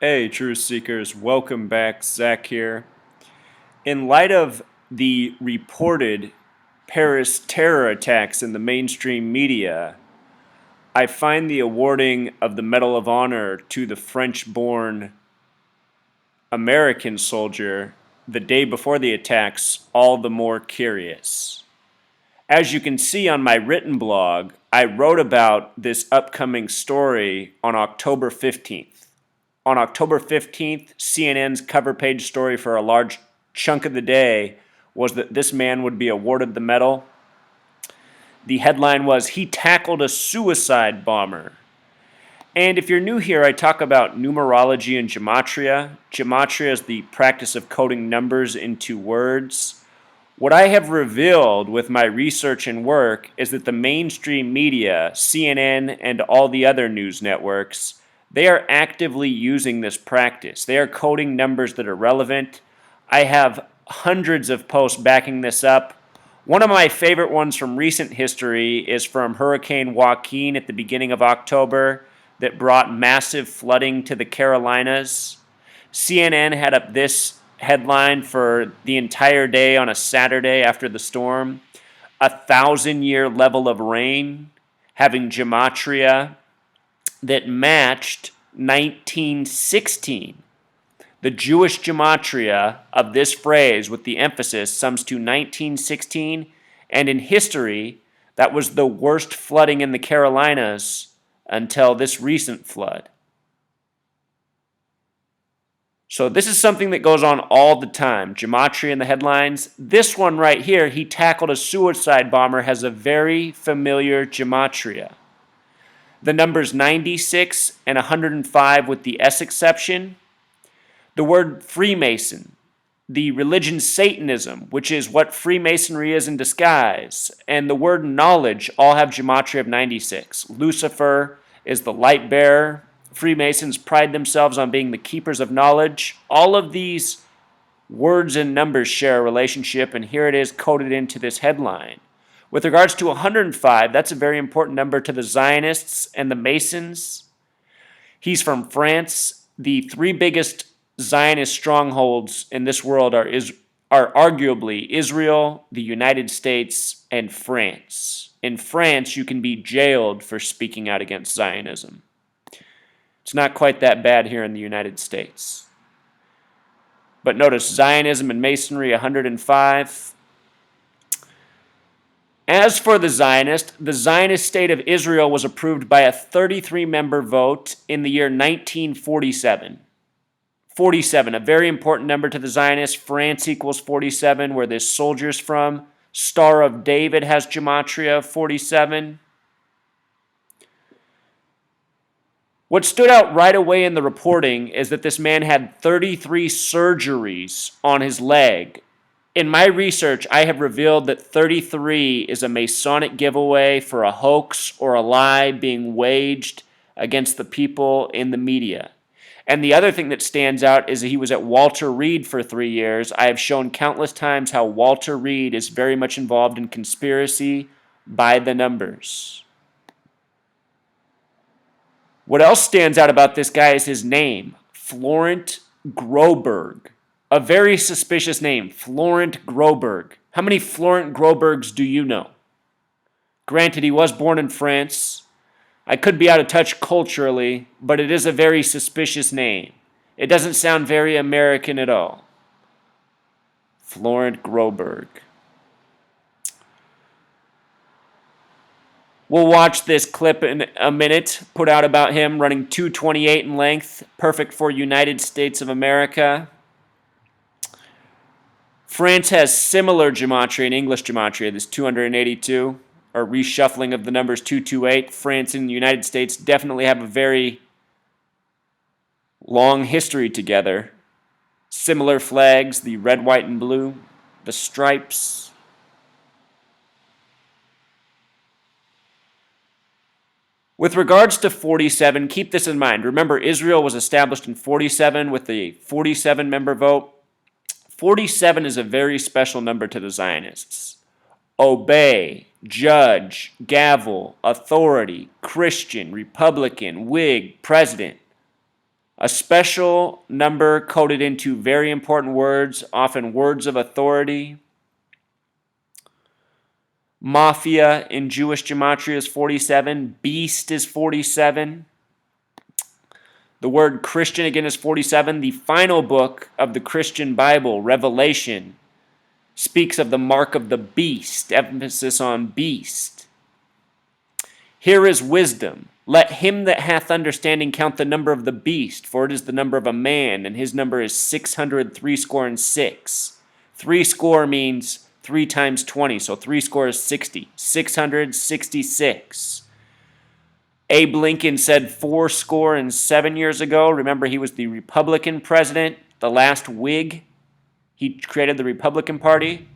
Hey, truth seekers, welcome back. Zach here. In light of the reported Paris terror attacks in the mainstream media, I find the awarding of the Medal of Honor to the French born American soldier the day before the attacks all the more curious. As you can see on my written blog, I wrote about this upcoming story on October 15th. On October 15th, CNN's cover page story for a large chunk of the day was that this man would be awarded the medal. The headline was, "He tackled a suicide bomber." And if you're new here, I talk about numerology and gematria. Gematria is the practice of coding numbers into words. What I have revealed with my research and work is that the mainstream media, CNN and all the other news networks, they are actively using this practice. They are coding numbers that are relevant. I have hundreds of posts backing this up. One of my favorite ones from recent history is from Hurricane Joaquin at the beginning of October that brought massive flooding to the Carolinas. CNN had up this headline for the entire day on a Saturday after the storm: 1,000-year level of rain, having gematria that matched 1916. The Jewish gematria of this phrase with the emphasis sums to 1916, and in history, that was the worst flooding in the Carolinas until this recent flood. So this is something that goes on all the time. Gematria in the headlines. This one right here, "He tackled a suicide bomber," has a very familiar gematria. The numbers 96 and 105 with the S exception. The word Freemason, the religion Satanism, which is what Freemasonry is in disguise, and the word knowledge all have gematria of 96. Lucifer is the light bearer. Freemasons pride themselves on being the keepers of knowledge. All of these words and numbers share a relationship, and here it is coded into this headline. With regards to 105, that's a very important number to the Zionists and the Masons. He's from France. The three biggest Zionist strongholds in this world are arguably Israel, the United States, and France. In France, you can be jailed for speaking out against Zionism. It's not quite that bad here in the United States. But notice Zionism and Masonry, 105. As for the Zionist state of Israel was approved by a 33-member vote in the year 1947. 47, a very important number to the Zionists. France equals 47, where this soldier's from. Star of David has gematria 47. What stood out right away in the reporting is that this man had 33 surgeries on his leg. In my research, I have revealed that 33 is a Masonic giveaway for a hoax or a lie being waged against the people in the media. And the other thing that stands out is that he was at Walter Reed for 3 years. I have shown countless times how Walter Reed is very much involved in conspiracy by the numbers. What else stands out about this guy is his name, Florent Groberg. A very suspicious name, Florent Groberg. How many Florent Grobergs do you know? Granted, he was born in France. I could be out of touch culturally, but it is a very suspicious name. It doesn't sound very American at all. Florent Groberg. We'll watch this clip in a minute, put out about him running 228 in length, perfect for United States of America. France has similar gematria in English gematria, this 282, or reshuffling of the numbers 228. France and the United States definitely have a very long history together. Similar flags, the red, white, and blue, the stripes. With regards to 47, keep this in mind. Remember, Israel was established in 47 with the 47-member vote. 47 is a very special number to the Zionists. Obey, judge, gavel, authority, Christian, Republican, Whig, president. A special number coded into very important words, often words of authority. Mafia in Jewish gematria is 47. Beast is 47. The word Christian again is 47. The final book of the Christian Bible, Revelation, speaks of the mark of the beast, emphasis on beast. Here is wisdom. Let him that hath understanding count the number of the beast, for it is the number of a man, and his number is 666. 60 means 3 times 20, so 60 is 60. 666. Abe Lincoln said 77 years ago. Remember, he was the Republican president, the last Whig. He created the Republican Party.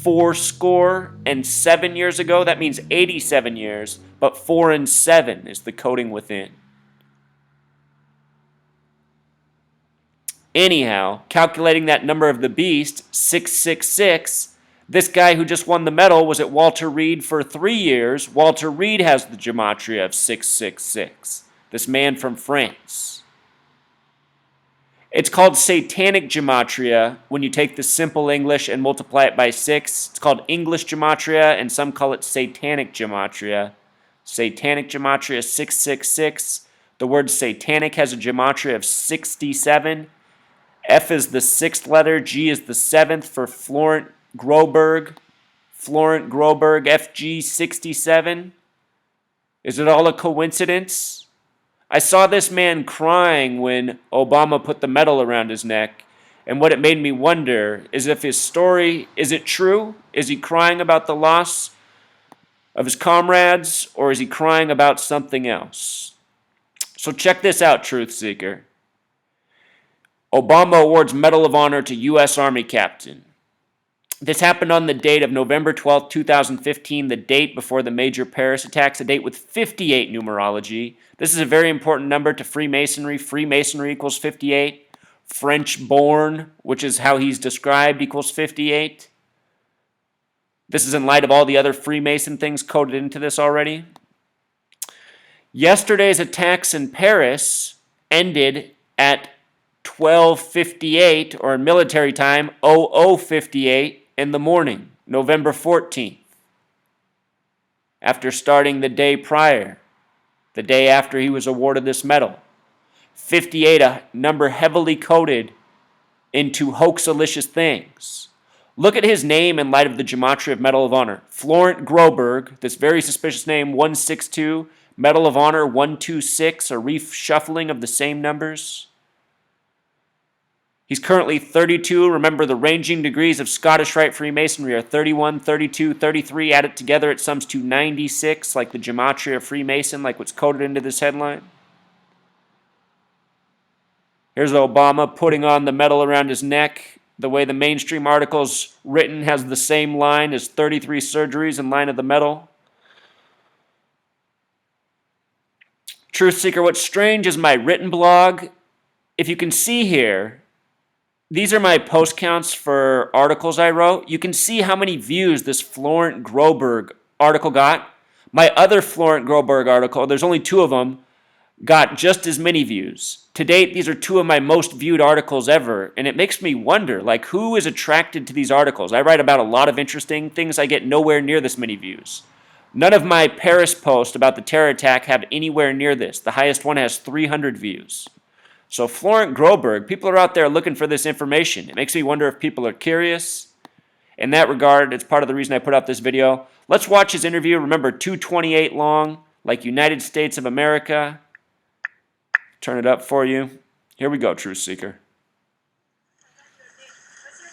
77 years ago. That means 87 years, but 4 and 7 is the coding within. Anyhow, calculating that number of the beast, 666, this guy who just won the medal was at Walter Reed for 3 years. Walter Reed has the gematria of 666, this man from France. It's called satanic gematria when you take the simple English and multiply it by 6. It's called English gematria, and some call it satanic gematria. Satanic gematria is 666. The word satanic has a gematria of 67. F is the 6th letter. G is the 7th for Florent Groberg. Florent Groberg, FG 67. Is it all a coincidence? I saw this man crying when Obama put the medal around his neck, and what it made me wonder is if his story, is it true? Is he crying about the loss of his comrades, or is he crying about something else? So check this out, Truth Seeker. Obama awards Medal of Honor to U.S. Army captain. This happened on the date of November 12, 2015, the date before the major Paris attacks, a date with 58 numerology. This is a very important number to Freemasonry. Freemasonry equals 58. French born, which is how he's described, equals 58. This is in light of all the other Freemason things coded into this already. Yesterday's attacks in Paris ended at 12:58, or in military time, 00:58 in the morning, November 14th, after starting the day prior, the day after he was awarded this medal. 58, a number heavily coded into hoax-a-licous things. Look at his name in light of the gematria of Medal of Honor. Florent Groberg, this very suspicious name, 162, Medal of Honor 126, a reshuffling of the same numbers. He's currently 32. Remember, the ranging degrees of Scottish Rite Freemasonry are 31, 32, 33. Added together, it sums to 96, like the gematria of Freemason, like what's coded into this headline. Here's Obama putting on the medal around his neck. The way the mainstream article's written has the same line as 33 surgeries in line of the medal. Truth Seeker, what's strange is my written blog. If you can see here, these are my post counts for articles I wrote. You can see how many views this Florent Groberg article got. My other Florent Groberg article, there's only 2 of them, got just as many views. To date, these are 2 of my most viewed articles ever, and it makes me wonder, like, who is attracted to these articles? I write about a lot of interesting things. I get nowhere near this many views. None of my Paris posts about the terror attack have anywhere near this. The highest one has 300 views. So Florent Groberg, people are out there looking for this information. It makes me wonder if people are curious. In that regard, it's part of the reason I put out this video. Let's watch his interview. Remember, 2:28 long, like United States of America. Turn it up for you. Here we go, Truth Seeker.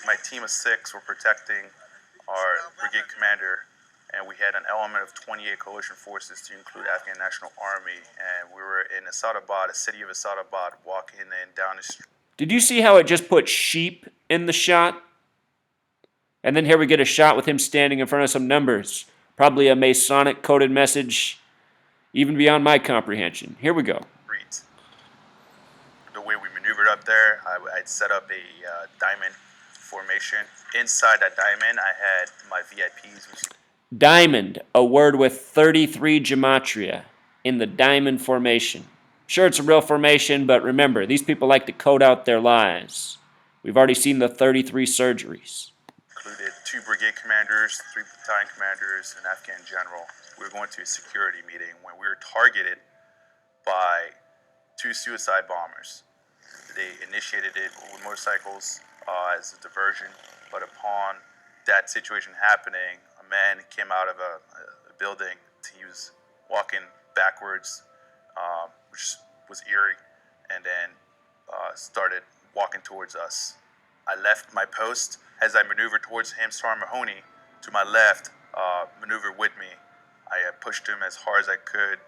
My team of 6 were protecting our brigade commander, and we had an element of 28 coalition forces to include Afghan National Army, and we were in Asadabad, a city of Asadabad, walking in down the street. Did you see how it just put sheep in the shot? And then here we get a shot with him standing in front of some numbers. Probably a Masonic coded message, even beyond my comprehension. Here we go. The way we maneuvered up there, I'd set up a diamond formation. Inside that diamond, I had my VIPs. Diamond, a word with 33 gematria in the diamond formation. Sure, it's a real formation, but remember, these people like to code out their lies. We've already seen the 33 surgeries. Included 2 brigade commanders, 3 battalion commanders, and an Afghan general. We were going to a security meeting when we were targeted by 2 suicide bombers. They initiated it with motorcycles as a diversion, but upon that situation happening, a man came out of a building. He was walking backwards, which was eerie, and then started walking towards us. I left my post. As I maneuvered towards him, Sergeant Mahoney, to my left, maneuvered with me. I pushed him as hard as I could,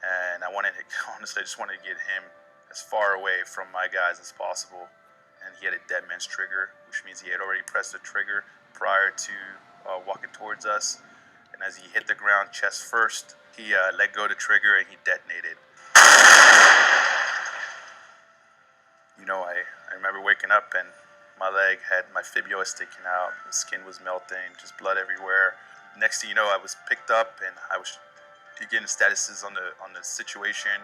and honestly, I just wanted to get him as far away from my guys as possible. And he had a dead man's trigger, which means he had already pressed the trigger prior to walking towards us. And as he hit the ground chest first, he let go of the trigger and he detonated. I remember waking up and my leg had my fibula sticking out. The skin was melting, just blood everywhere. Next thing you know, I was picked up and I was getting statuses on the situation,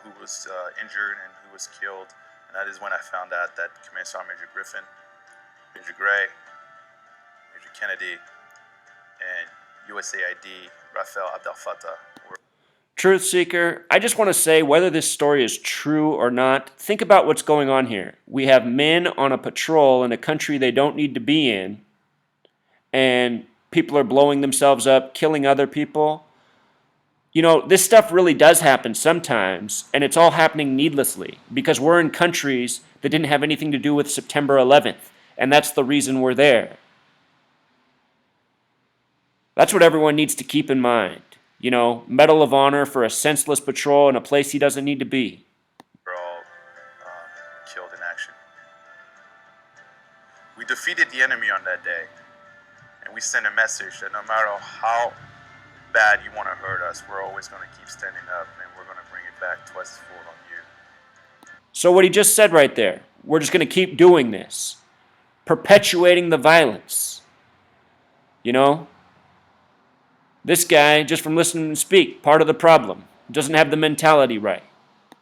who was injured and who was killed. And that is when I found out that Command Sergeant Major Griffin, Major Gray, Major Kennedy, and USAID Rafael Abdel Fattah were. Truth Seeker, I just want to say whether this story is true or not, think about what's going on here. We have men on a patrol in a country they don't need to be in, and people are blowing themselves up, killing other people. This stuff really does happen sometimes, and it's all happening needlessly because we're in countries that didn't have anything to do with September 11th, and that's the reason we're there. That's what everyone needs to keep in mind. Medal of Honor for a senseless patrol in a place he doesn't need to be. We're all killed in action. We defeated the enemy on that day, and we sent a message that no matter how bad you want to hurt us, we're always going to keep standing up, and we're going to bring it back twice as full on you. So what he just said right there, we're just going to keep doing this, perpetuating the violence. This guy, just from listening to him speak, part of the problem, doesn't have the mentality right.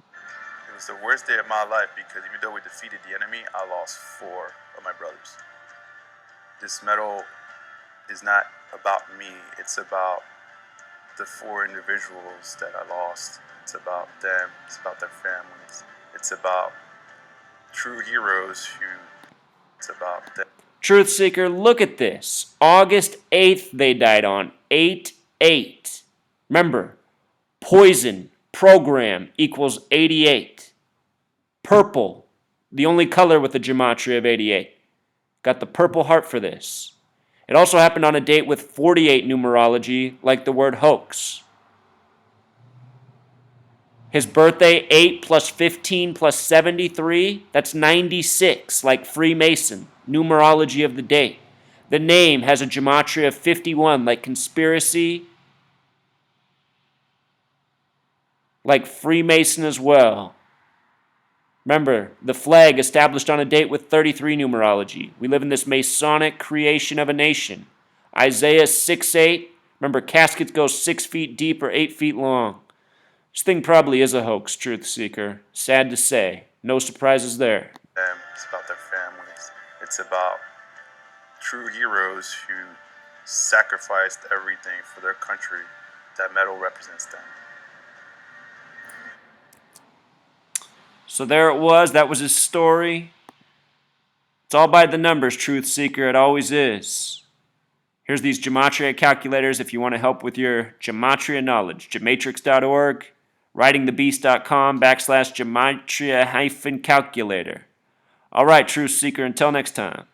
It was the worst day of my life because even though we defeated the enemy, I lost 4 of my brothers. This medal is not about me, it's about the 4 individuals that I lost. It's about them, it's about their families, it's about true heroes it's about them. Truth Seeker, look at this. August 8th they died on. 8-8. Remember, poison program equals 88. Purple, the only color with the gematria of 88. Got the Purple Heart for this. It also happened on a date with 48 numerology, like the word hoax. His birthday, 8 plus 15 plus 73, that's 96, like Freemason, numerology of the date. The name has a gematria of 51, like conspiracy, like Freemason as well. Remember, the flag established on a date with 33 numerology. We live in this Masonic creation of a nation. Isaiah 6:8. Remember, caskets go 6 feet deep or 8 feet long. This thing probably is a hoax, Truth Seeker. Sad to say. No surprises there. It's about their families. It's about true heroes who sacrificed everything for their country. That medal represents them. So there it was. That was his story. It's all by the numbers, Truth Seeker. It always is. Here's these gematria calculators if you want to help with your gematria knowledge. Gematrix.org, writingthebeast.com/gematria-calculator. All right, Truth Seeker, until next time.